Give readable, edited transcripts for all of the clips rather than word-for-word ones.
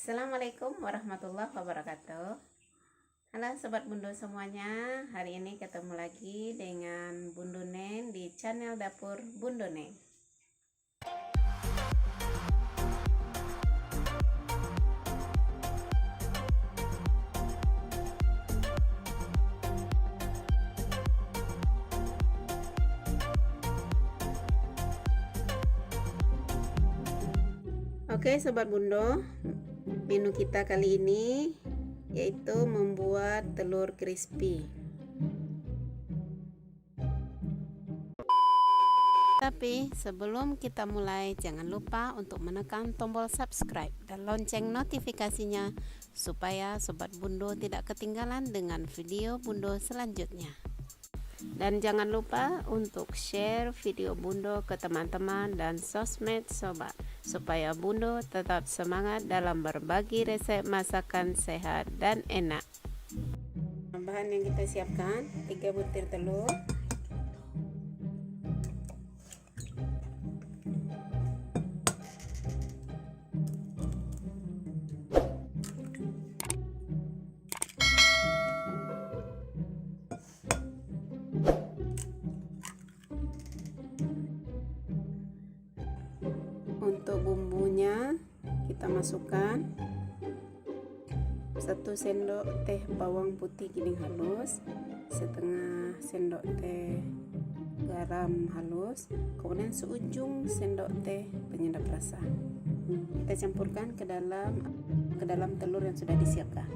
Assalamualaikum warahmatullahi wabarakatuh. Halo Sobat Bundo semuanya, hari ini ketemu lagi dengan Bundo Neng di channel Dapur Bundo Neng. Oke Sobat Bundo, menu kita kali ini yaitu membuat telur crispy. Tapi sebelum kita mulai, jangan lupa untuk menekan tombol subscribe dan lonceng notifikasinya supaya Sobat Bundo tidak ketinggalan dengan video Bundo selanjutnya. Dan jangan lupa untuk share video Bundo ke teman-teman dan sosmed Sobat, supaya Bundo tetap semangat dalam berbagi resep masakan sehat dan enak. Bahan yang kita siapkan: 3 butir telur, untuk bumbunya kita masukkan 1 sendok teh bawang putih giling halus, setengah sendok teh garam halus, kemudian seujung sendok teh penyedap rasa. Kita campurkan ke dalam telur yang sudah disiapkan.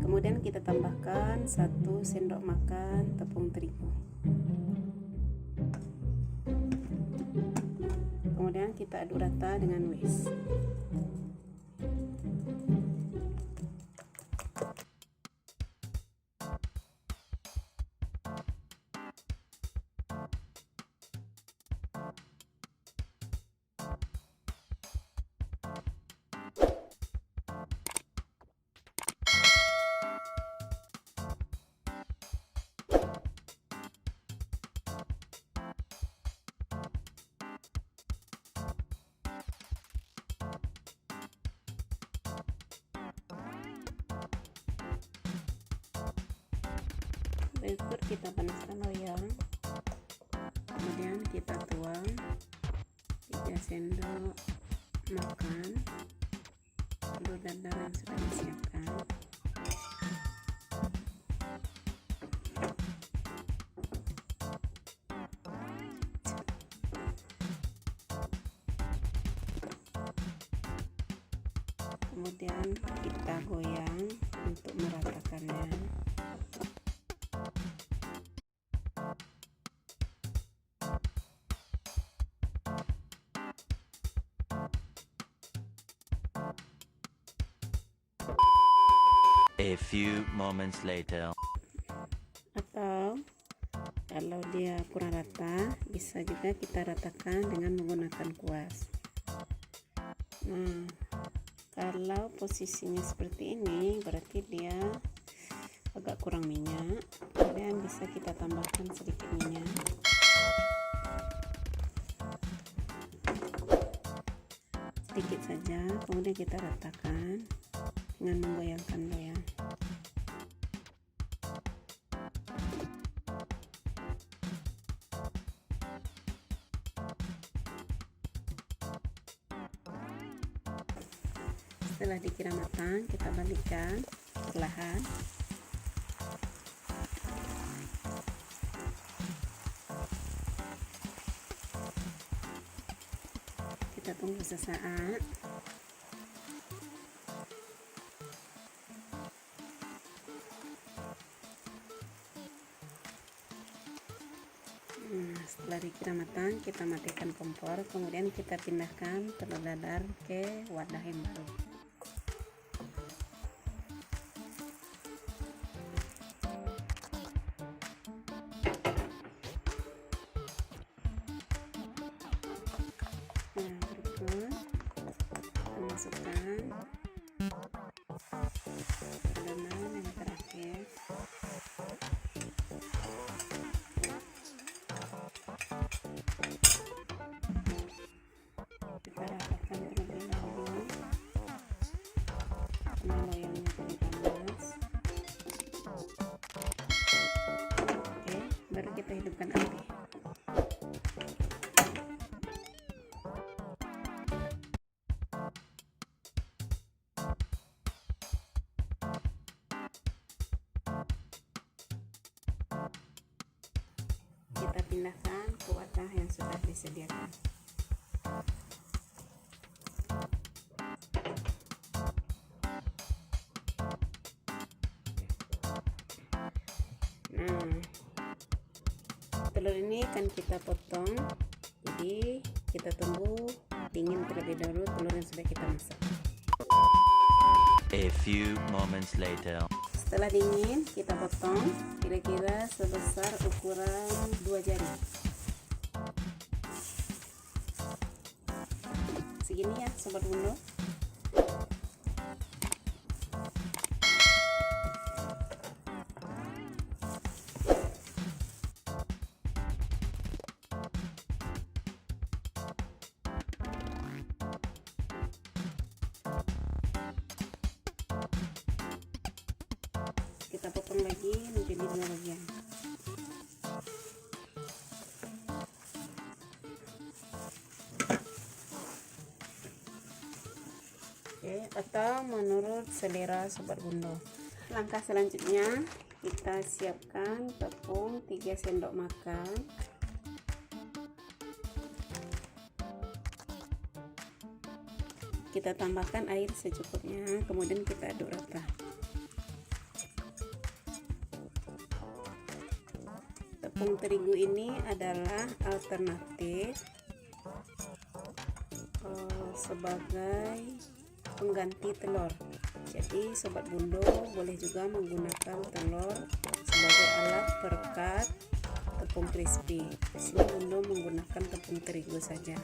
Kemudian kita tambahkan 1 sendok makan tepung terigu. Kemudian kita aduk rata dengan whisk. Berikut kita panaskan loyang, kemudian kita tuang 3 sendok makan telur dadar yang sudah disiapkan. Kemudian kita goyang untuk meratakannya. A few moments later. Atau kalau dia kurang rata, bisa juga kita ratakan dengan menggunakan kuas. Nah, kalau posisinya seperti ini berarti dia agak kurang minyak, kemudian bisa kita tambahkan sedikit minyak. Sedikit saja, kemudian kita ratakan dengan menggoyangkan loyang. Setelah dikira matang, kita balikkan perlahan. Kita tunggu sesaat. Setelah dikira matang, kita matikan kompor, kemudian kita pindahkan telur dadar ke wadah yang baru. Nah, berikut kita masukkan adonan yang terakhir. Kita ratakan terlebih dahulu. Ini loyangnya tadi panas. Oke, baru kita hidupkan api. Kita pindahkan ke wadah yang sudah disediakan. Nah, telur ini akan kita potong, jadi kita tunggu dingin terlebih dahulu telur yang sudah kita masak. A few moments later. Setelah dingin, kita potong kira-kira sebesar ukuran 2 jari. Segini ya, sobat bundo. Kita potong lagi menjadi 2 bagian. Oke, atau menurut selera sobat bundo. Langkah selanjutnya kita siapkan tepung 3 sendok makan. Kita tambahkan air secukupnya, kemudian kita aduk rata. Tepung terigu ini adalah alternatif sebagai pengganti telur. Jadi sobat bundo boleh juga menggunakan telur sebagai alat perekat tepung crispy. Di sini bundo menggunakan tepung terigu saja.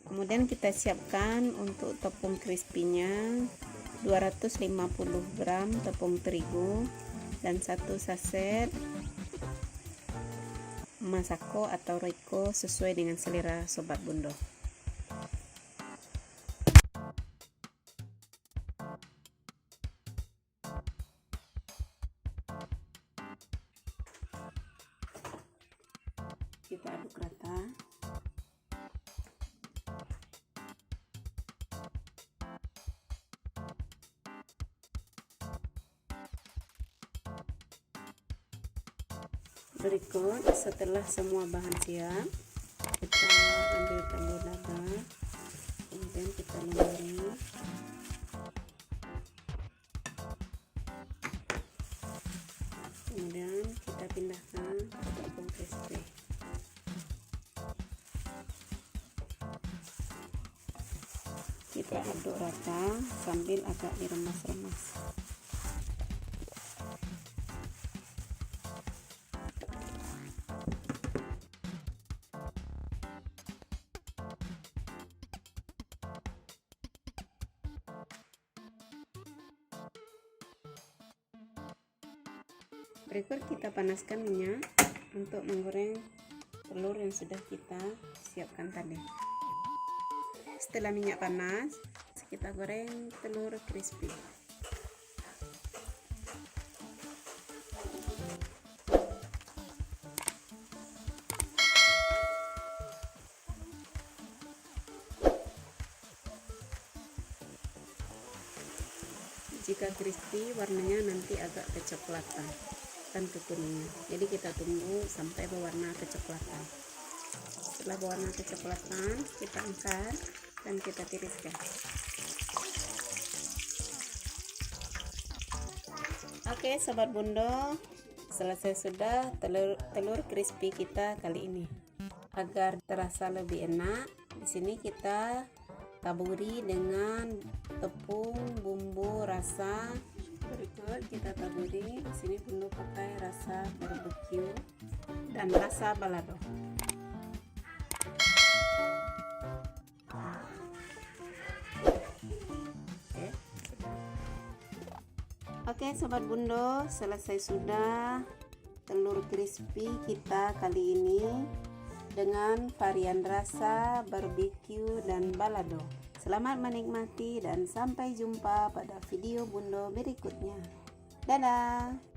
Kemudian kita siapkan untuk tepung crispy-nya 250 gram tepung terigu dan 1 saset masako atau roiko sesuai dengan selera sobat bundo. Kita aduk rata. Berikut setelah semua bahan siap, kita ambil telur dadar, kemudian kita lumuri. Kemudian kita pindahkan ke tepung crispy. Kita aduk rata sambil agak diremas-remas. Berikut kita panaskan minyak untuk menggoreng telur yang sudah kita siapkan tadi. Setelah minyak panas, kita goreng telur crispy. Jika crispy, warnanya nanti agak kecoklatan dan kekuningan. Jadi kita tunggu sampai berwarna kecoklatan. Setelah berwarna kecoklatan, kita angkat dan kita tiriskan. Oke sobat bundo, selesai sudah telur crispy kita kali ini. Agar terasa lebih enak, di sini kita taburi dengan tepung bumbu rasa. Berikut kita taburi. Di sini bundo pakai rasa barbecue dan rasa balado. Oke sobat bundo, selesai sudah telur crispy kita kali ini dengan varian rasa barbecue dan balado. Selamat menikmati dan sampai jumpa pada video Bundo berikutnya. Dadah.